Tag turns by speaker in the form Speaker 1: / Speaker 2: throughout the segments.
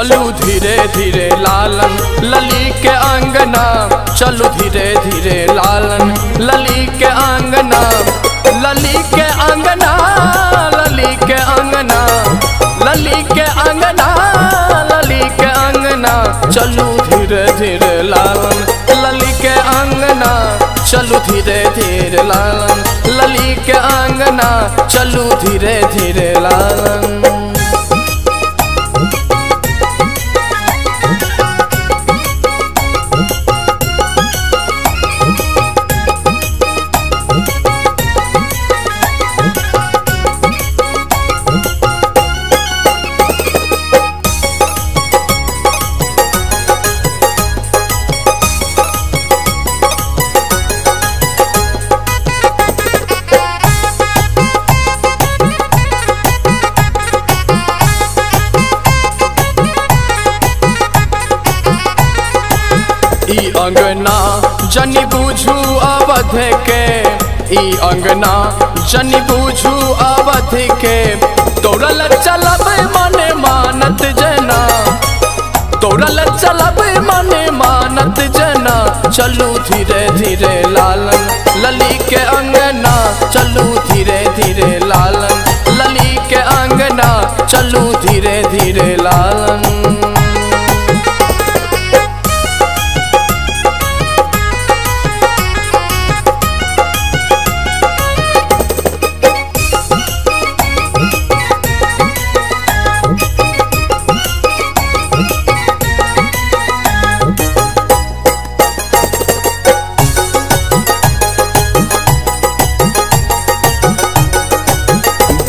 Speaker 1: चलू धीरे धीरे लालन लली के आंगना, चलू धीरे धीरे लालन लली के आंगना, लली के आंगना, लली के आंगना, लली के आंगना, लली के आंगना, चलू धीरे धीरे लालन लली के आंगना, चलू धीरे धीरे लालन लली के आंगना, चलू धीरे धीरे लालन। ई अंगना जनी बूझू अवध के, ई अंगना जनी बूझू अवध के, दौड़ल चलब मने मानत जना, दौड़ल चलब मने मानत जना, चलू धीरे धीरे लालन लली के अंगना, चलू धीरे धीरे लालन लली के अंगना, चलू धीरे धीरे लालन।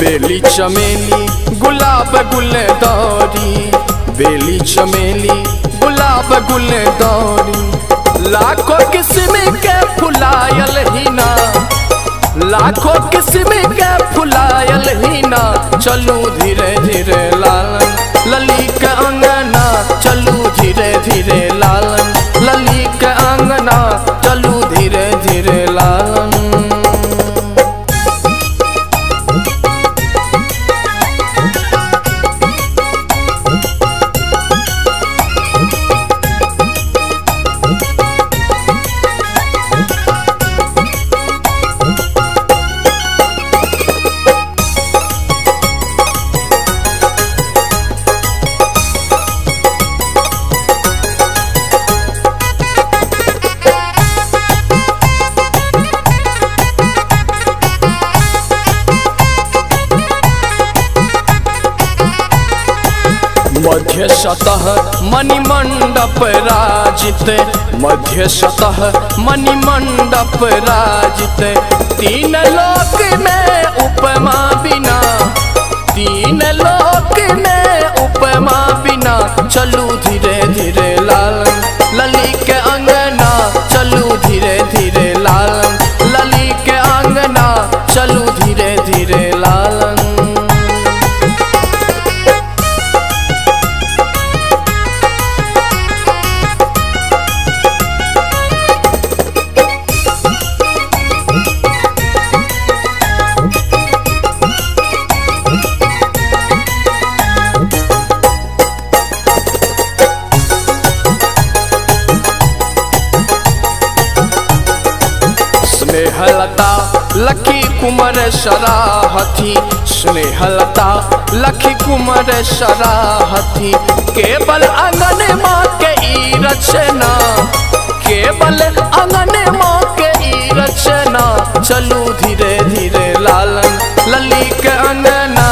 Speaker 1: बेली चमेली गुलाब गुलदारी, बेली चमेली गुलाब गुलदारी, लाखों किस्म के फुलायल हिना, लाखों किस्म के फुलायल हिना, चलू धीरे धीरे लालन लली के अंगना, चलू धीरे धीरे लालन लली के अंगना, चलू धीरे धीरे लालन। मध्य सतह मणिमंडप राजित, मध्य सतह मणिमंडप राजित, तीन लोक में उपमा बिना, तीन लोक में उपमा बिना, चलू धीरे धीरे लालन लली के अंगना, चलू धीरे धीरे लालन लली के अंगना, चलू धीरे धीरे लालन। स्नेहलता लखी कुमार सराहती, स्नेहलता लखी कुमार सराहती, केवल आंगन माँ के ई रचना, केवल आंगन माँ के ई रचना, चलू धीरे धीरे लालन लली के अंगना,